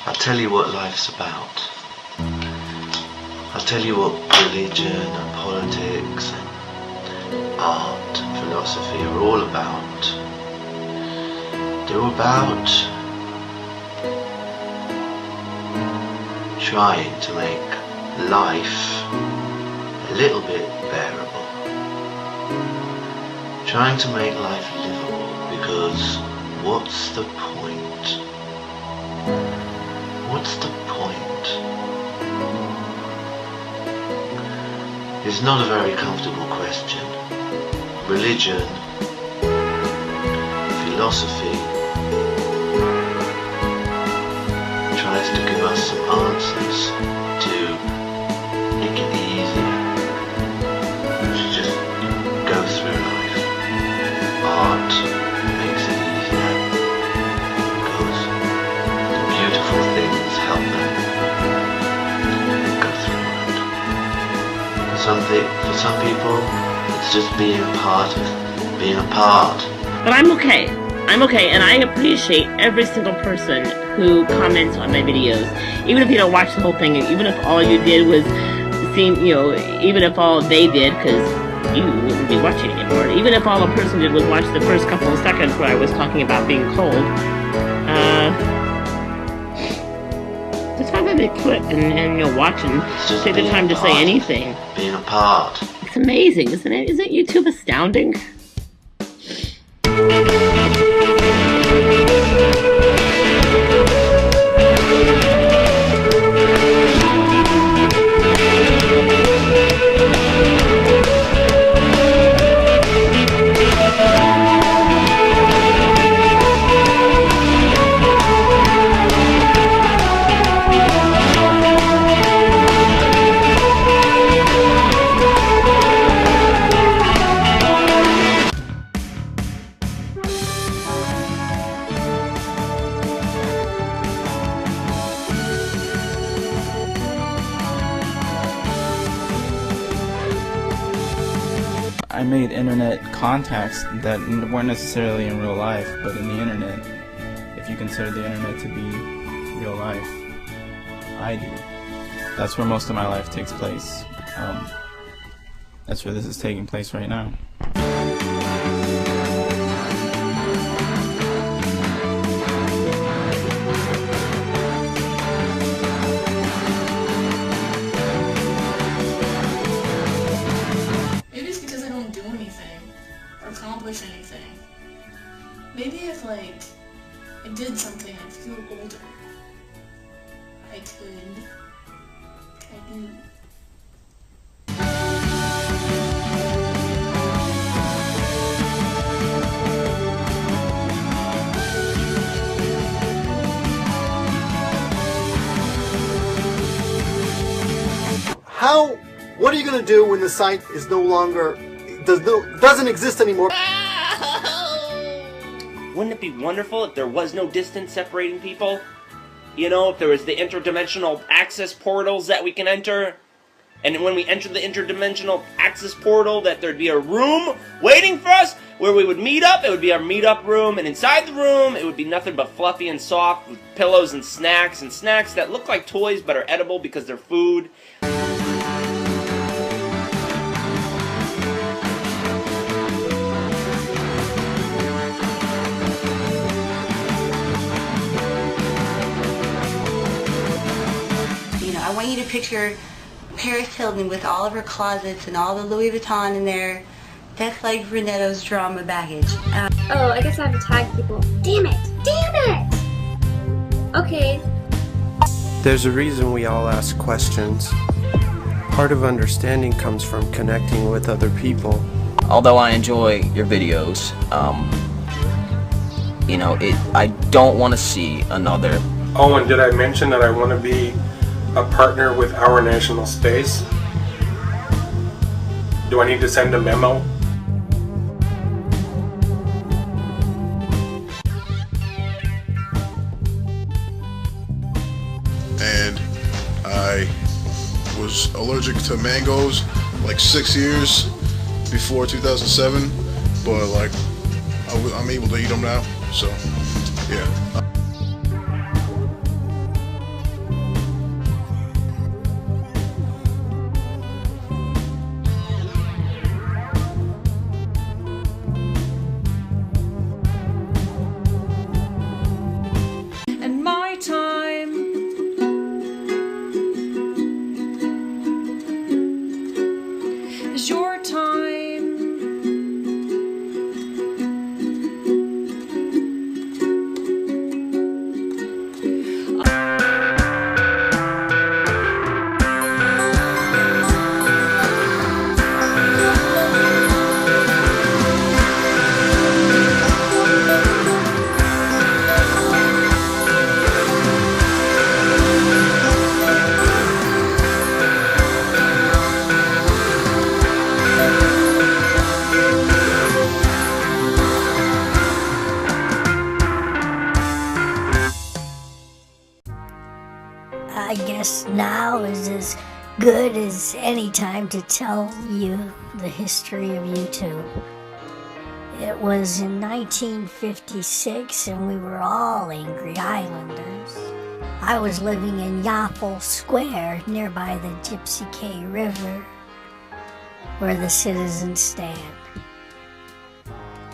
I'll tell you what life's about. I'll tell you what religion and politics and art and philosophy are all about. They're about trying to make life a little bit bearable. Trying to make life livable, because what's the point? What's the point? It's not a very comfortable question. Religion, philosophy, tries to give us some answers to make it easier to just go through life. Art makes it easier because the beautiful things help them go through it. For some people, it's just being a part of being a part. But I'm okay. I'm okay, and I appreciate every single person who comments on my videos. Even if you don't watch the whole thing, even if all you did was seem, even if all they did, because you wouldn't be watching anymore. Even if all a person did was watch the first couple of seconds where I was talking about being cold, just have a clip and watch and take the time to say anything. Being a part. It's amazing, isn't it? Isn't YouTube astounding? I made internet contacts that weren't necessarily in real life, but in the internet. If you consider the internet to be real life, I do. That's where most of my life takes place. That's where this is taking place right now. Accomplish anything. Maybe if I did something and feel older, I could kind of What are you going to do when the site is no longer doesn't exist anymore? Wouldn't it be wonderful if there was no distance separating people? If there was the interdimensional access portals that we can enter, and when we enter the interdimensional access portal, that there'd be a room waiting for us where we would meet up. It would be our meet-up room, and inside the room, it would be nothing but fluffy and soft with pillows and snacks that look like toys but are edible because they're food. I want you to picture Paris Hilton with all of her closets and all the Louis Vuitton in there. That's like Reneto's drama baggage. Oh, I guess I have to tag people. Damn it! Damn it! Okay. There's a reason we all ask questions. Part of understanding comes from connecting with other people. Although I enjoy your videos, I don't want to see another. Oh, and did I mention that I want to be a partner with Our National Space? Do I need to send a memo? And I was allergic to mangoes like 6 years before 2007, but I'm able to eat them now, so yeah. I guess now is as good as any time to tell you the history of YouTube. It was in 1956 and we were all angry islanders. I was living in Yapple Square nearby the Gypsy K River, where the citizens stand.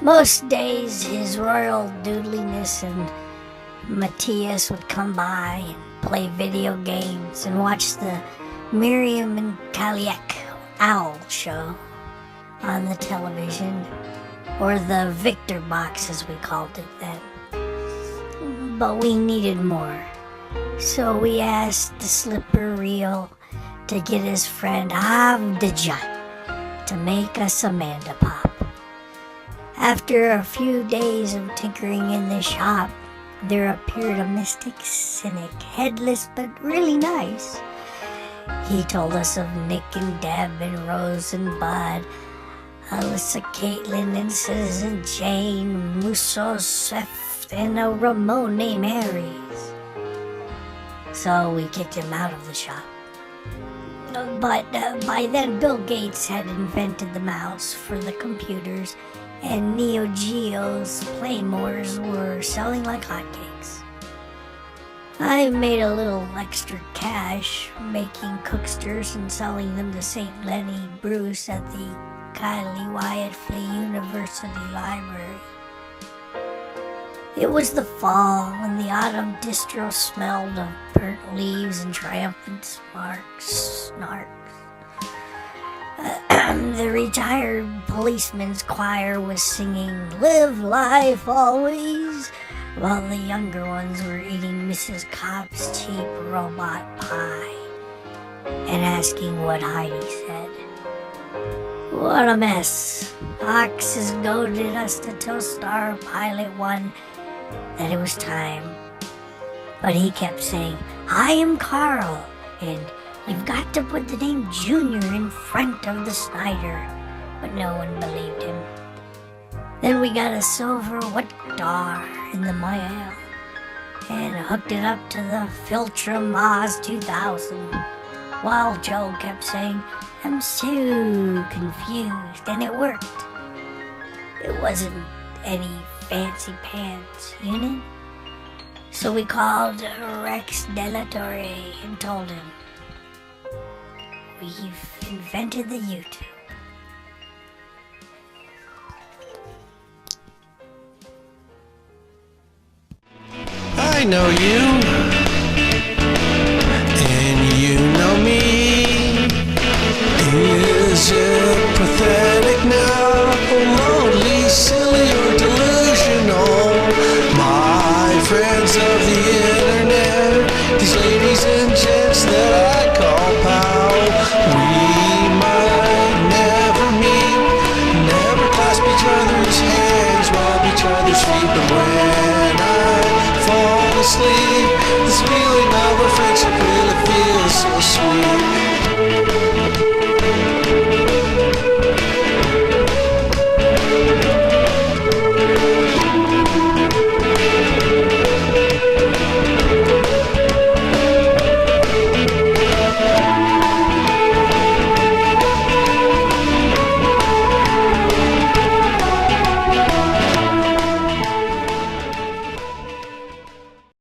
Most days his royal doodliness and Matthias would come by and play video games and watch the Miriam and Kaliek Owl show on the television, or the Victor box as we called it then. But we needed more, so we asked the slipper reel to get his friend Avdija to make us Amanda Pop. After a few days of tinkering in the shop, there appeared a mystic cynic, headless but really nice. He told us of Nick and Deb and Rose and Bud, Alyssa, Caitlin, and Susan Jane, Musso, Seth, and a Ramon named Aries. So we kicked him out of the shop. But by then Bill Gates had invented the mouse for the computers, and Neo Geo's Playmores were selling like hotcakes. I made a little extra cash making cooksters and selling them to St. Lenny Bruce at the Kylie Wyatt Flea University Library. It was the fall, and the autumn distro smelled of burnt leaves and triumphant snarks. The retired policeman's choir was singing "Live Life Always," while the younger ones were eating Mrs. Cobb's cheap robot pie and asking what Heidi said. What a mess. Ox's goaded us to toast our pilot one that it was time. But he kept saying, "I am Carl," and "You've got to put the name Junior in front of the Snyder," but no one believed him. Then we got a silver Whatdar in the mail and hooked it up to the Filtrum Oz 2000, while Joe kept saying, "I'm so confused," and it worked. It wasn't any fancy pants unit, so we called Rex Delatore and told him, "We've invented the YouTube." I know you, and you know me. Is it pathetic now, or lonely, silly, or delusional? My friends of the internet, these ladies and gents that I call pal, we might never meet, never clasp each other's hands, rub each other's feet, but when I fall asleep,